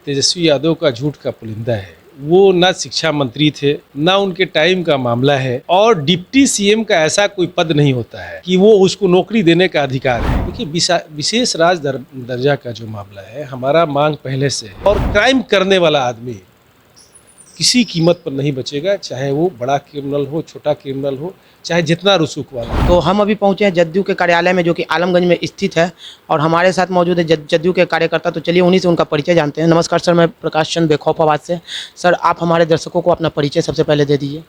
तेजस्वी यादव का झूठ का पुलिंदा है। वो ना शिक्षा मंत्री थे, ना उनके टाइम का मामला है, और डिप्टी सीएम का ऐसा कोई पद नहीं होता है कि वो उसको नौकरी देने का अधिकार है। देखिए, विशेष दर्जा का जो मामला है, हमारा मांग पहले से है, और क्राइम करने वाला आदमी किसी कीमत पर नहीं बचेगा, चाहे वो बड़ा क्रिमिनल हो, छोटा क्रिमिनल हो, चाहे जितना रुसूख वाला हो। तो हम अभी पहुंचे हैं जदयू के कार्यालय में, जो कि आलमगंज में स्थित है, और हमारे साथ मौजूद है जदयू के कार्यकर्ता। तो चलिए उन्हीं से उनका परिचय जानते हैं। नमस्कार सर, मैं प्रकाश चंद बेखौफाबाद से। सर, आप हमारे दर्शकों को अपना परिचय सबसे पहले दे दीजिए।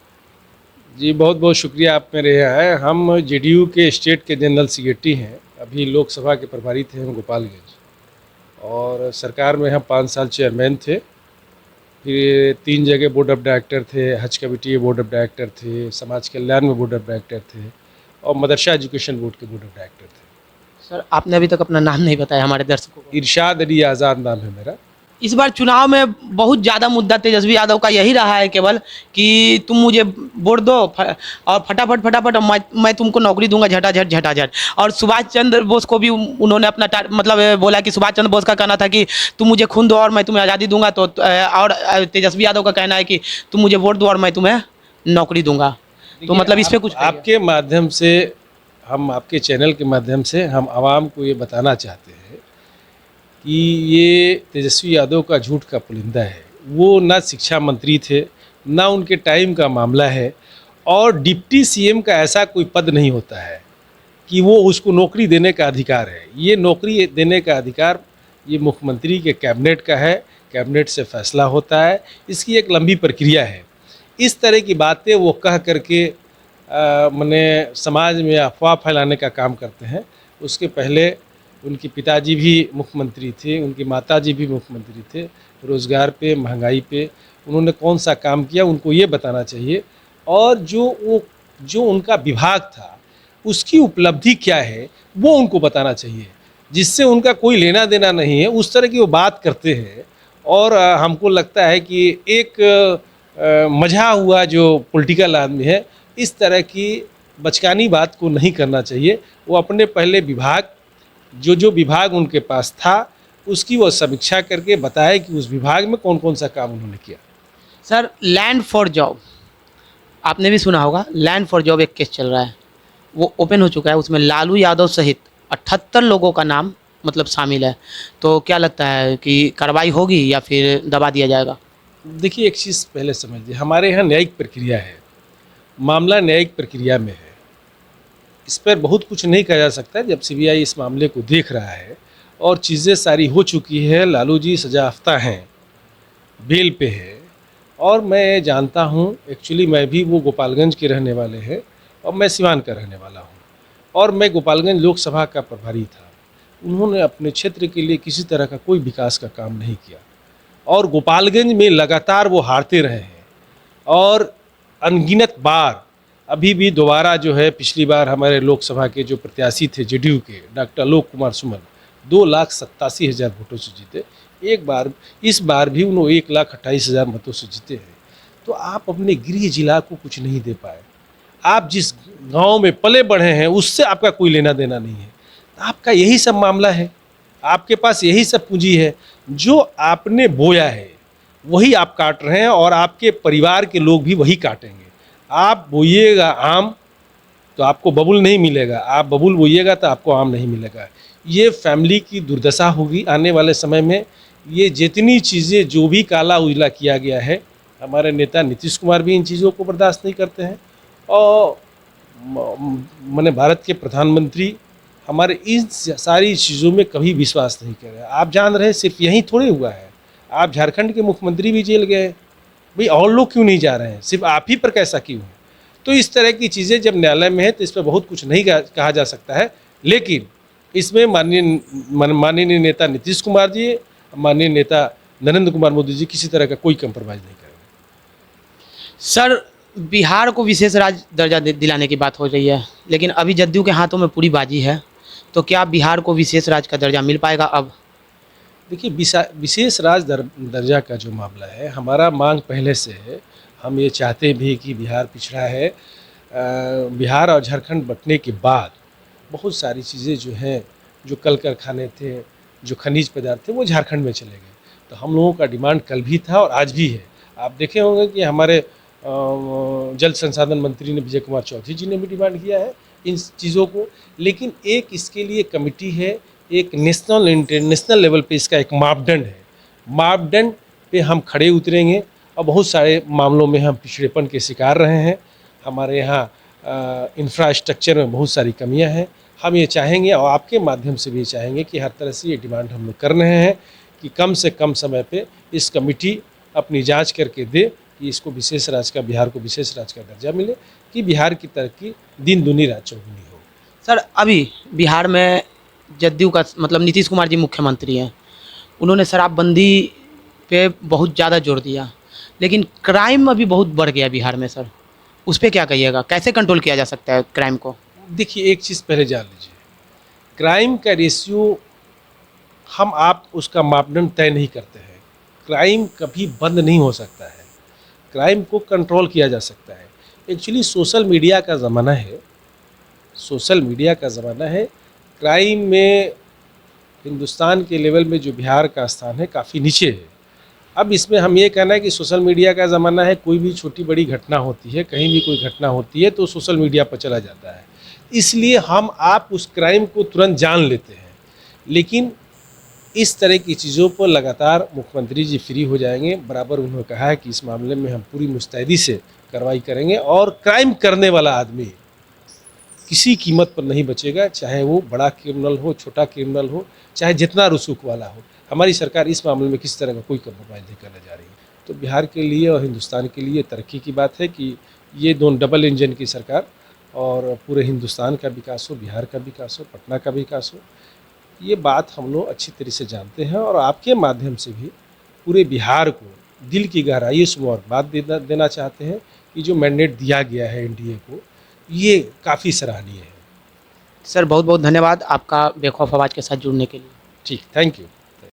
जी, बहुत बहुत शुक्रिया आप मेरे यहाँ आए। हम जेडीयू के स्टेट के जनरल सेक्रेटरी हैं। अभी लोकसभा के प्रभारी थे हम गोपालगंज, और सरकार में हम 5 साल चेयरमैन थे। फिर 3 जगह बोर्ड ऑफ डायरेक्टर थे, हज कमेटी के बोर्ड ऑफ डायरेक्टर थे, समाज कल्याण में बोर्ड ऑफ डायरेक्टर थे, और मदरसा एजुकेशन बोर्ड के बोर्ड ऑफ डायरेक्टर थे। सर, आपने अभी तक अपना नाम नहीं बताया हमारे दर्शकों को। इरशाद अली आज़ाद नाम है मेरा। इस बार चुनाव में बहुत ज़्यादा मुद्दा तेजस्वी यादव का यही रहा है केवल कि तुम मुझे वोट दो और फटाफट और मैं तुमको नौकरी दूंगा झटाझट। और सुभाष चंद्र बोस को भी उन्होंने अपना मतलब बोला कि सुभाष चंद्र बोस का कहना था कि तुम मुझे खून दो और मैं तुम्हें आज़ादी दूंगा। तो और तेजस्वी यादव का कहना है कि तुम मुझे वोट दो और मैं तुम्हें नौकरी दूंगा। तो मतलब इस पर कुछ आपके माध्यम से, हम आपके चैनल के माध्यम से हम आवाम को ये बताना चाहते हैं कि ये तेजस्वी यादव का झूठ का पुलिंदा है। वो ना शिक्षा मंत्री थे, ना उनके टाइम का मामला है, और डिप्टी सीएम का ऐसा कोई पद नहीं होता है कि वो उसको नौकरी देने का अधिकार है। ये नौकरी देने का अधिकार ये मुख्यमंत्री के कैबिनेट का है, कैबिनेट से फैसला होता है। इसकी एक लंबी प्रक्रिया है। इस तरह की बातें वो कह करके मने समाज में अफवाह फैलाने का काम करते हैं। उसके पहले उनके पिताजी भी मुख्यमंत्री थे, उनकी माताजी भी मुख्यमंत्री थे। रोज़गार पे, महंगाई पे उन्होंने कौन सा काम किया, उनको ये बताना चाहिए। और जो उनका विभाग था, उसकी उपलब्धि क्या है, वो उनको बताना चाहिए। जिससे उनका कोई लेना देना नहीं है, उस तरह की वो बात करते हैं। और हमको लगता है कि एक मझा हुआ जो पॉलिटिकल आदमी है, इस तरह की बचकानी बात को नहीं करना चाहिए। वो अपने पहले विभाग, जो विभाग उनके पास था, उसकी वो समीक्षा करके बताए कि उस विभाग में कौन कौन सा काम उन्होंने किया। सर, लैंड फॉर जॉब आपने भी सुना होगा। लैंड फॉर जॉब एक केस चल रहा है, वो ओपन हो चुका है। उसमें लालू यादव सहित 78 लोगों का नाम मतलब शामिल है। तो क्या लगता है कि कार्रवाई होगी या फिर दबा दिया जाएगा? देखिए, एक चीज़ पहले समझिए, हमारे यहाँ न्यायिक प्रक्रिया है, मामला न्यायिक प्रक्रिया में है। इस पर बहुत कुछ नहीं कहा जा सकता। जब सीबीआई इस मामले को देख रहा है और चीज़ें सारी हो चुकी है, लालू जी सजायाफ्ता हैं, बेल पे है, और मैं जानता हूँ, एक्चुअली मैं भी, वो गोपालगंज के रहने वाले हैं और मैं सिवान का रहने वाला हूँ, और मैं गोपालगंज लोकसभा का प्रभारी था। उन्होंने अपने क्षेत्र के लिए किसी तरह का कोई विकास का काम नहीं किया, और गोपालगंज में लगातार वो हारते रहे हैं। और अनगिनत बार, अभी भी दोबारा जो है, पिछली बार हमारे लोकसभा के जो प्रत्याशी थे जेडीयू के, डॉक्टर आलोक कुमार सुमन, 2,87,000 वोटों से जीते। इस बार भी उन्होंने 1,28,000 मतों से जीते हैं। तो आप अपने गृह जिला को कुछ नहीं दे पाए। आप जिस गांव में पले बढ़े हैं, उससे आपका कोई लेना देना नहीं है। आपका यही सब मामला है, आपके पास यही सब पूंजी है। जो आपने बोया है वही आप काट रहे हैं, और आपके परिवार के लोग भी वही काटेंगे। आप बोइएगा आम तो आपको बबूल नहीं मिलेगा, आप बबूल बोइएगा तो आपको आम नहीं मिलेगा। ये फैमिली की दुर्दशा होगी आने वाले समय में। ये जितनी चीज़ें, जो भी काला उजला किया गया है, हमारे नेता नीतीश कुमार भी इन चीज़ों को बर्दाश्त नहीं करते हैं, और मैंने भारत के प्रधानमंत्री हमारे इन सारी चीज़ों में कभी विश्वास नहीं कर रहे। आप जान रहे हैं, सिर्फ यहीं थोड़े हुआ है, आप झारखंड के मुख्यमंत्री भी जेल गए भाई, और लोग क्यों नहीं जा रहे हैं, सिर्फ आप ही पर कैसा क्यों है? तो इस तरह की चीज़ें जब न्यायालय में है, तो इस पर बहुत कुछ नहीं कहा जा सकता है। लेकिन इसमें माननीय नेता नीतीश कुमार जी, माननीय नेता नरेंद्र कुमार मोदी जी किसी तरह का कोई कंप्रोमाइज़ नहीं करेंगे। सर, बिहार को विशेष राज्य दर्जा दिलाने की बात हो रही है, लेकिन अभी जदयू के हाथों में पूरी बाजी है। तो क्या बिहार को विशेष राज्य का दर्जा मिल पाएगा अब? देखिए, विशेष दर्जा का जो मामला है, हमारा मांग पहले से है। हम ये चाहते भी कि बिहार पिछड़ा है। बिहार और झारखंड बंटने के बाद बहुत सारी चीज़ें जो हैं, जो कल कारखाने थे, जो खनिज पदार्थ थे, वो झारखंड में चले गए। तो हम लोगों का डिमांड कल भी था और आज भी है। आप देखे होंगे कि हमारे जल संसाधन मंत्री ने, विजय कुमार चौधरी जी ने भी डिमांड किया है इन चीज़ों को। लेकिन एक इसके लिए कमिटी है, एक नेशनल इंटरनेशनल लेवल पे इसका एक मापदंड है। मापदंड पे हम खड़े उतरेंगे और बहुत सारे मामलों में हम पिछड़ेपन के शिकार रहे हैं। हमारे यहाँ इंफ्रास्ट्रक्चर में बहुत सारी कमियां हैं। हम ये चाहेंगे और आपके माध्यम से भी ये चाहेंगे कि हर तरह से ये डिमांड हम लोग कर रहे हैं कि कम से कम समय पे इस कमिटी अपनी जांच करके दे कि इसको विशेष राज्य का, बिहार को विशेष राज्य का दर्जा मिले, कि बिहार की तरक्की दिन दूनी रात चौगुनी हो। सर, अभी बिहार में जदयू का मतलब नीतीश कुमार जी मुख्यमंत्री हैं, उन्होंने शराबबंदी पे बहुत ज़्यादा जोर दिया, लेकिन क्राइम अभी बहुत बढ़ गया बिहार में सर, उस पर क्या कहिएगा? कैसे कंट्रोल किया जा सकता है क्राइम को? देखिए, एक चीज़ पहले जान लीजिए, क्राइम का रेशियो हम आप उसका मापदंड तय नहीं करते हैं। क्राइम कभी बंद नहीं हो सकता है, क्राइम को कंट्रोल किया जा सकता है। एक्चुअली सोशल मीडिया का ज़माना है, सोशल मीडिया का ज़माना है। क्राइम में हिंदुस्तान के लेवल में जो बिहार का स्थान है काफ़ी नीचे है। अब इसमें हम ये कहना है कि सोशल मीडिया का ज़माना है, कोई भी छोटी बड़ी घटना होती है, कहीं भी कोई घटना होती है तो सोशल मीडिया पर चला जाता है, इसलिए हम आप उस क्राइम को तुरंत जान लेते हैं। लेकिन इस तरह की चीज़ों पर लगातार मुख्यमंत्री जी फ्री हो जाएंगे। बराबर उन्होंने कहा है कि इस मामले में हम पूरी मुस्तैदी से कार्रवाई करेंगे और क्राइम करने वाला आदमी किसी कीमत पर नहीं बचेगा, चाहे वो बड़ा क्रिमिनल हो, छोटा क्रिमिनल हो, चाहे जितना रसूख वाला हो। हमारी सरकार इस मामले में किस तरह का कोई कम्प्रोमाइज़ नहीं करने जा रही है। तो बिहार के लिए और हिंदुस्तान के लिए तरक्की की बात है कि ये दोनों डबल इंजन की सरकार, और पूरे हिंदुस्तान का विकास हो, बिहार का विकास हो, पटना का विकास हो। ये बात हम लोग अच्छी तरह से जानते हैं और आपके माध्यम से भी पूरे बिहार को दिल की गहराई से मुबारकबाद देना चाहते हैं कि जो मैंडेट दिया गया है एनडीए को, ये काफ़ी सराहनीय है। सर, बहुत बहुत धन्यवाद आपका बेखौफ आवाज़ के साथ जुड़ने के लिए। ठीक, थैंक यू।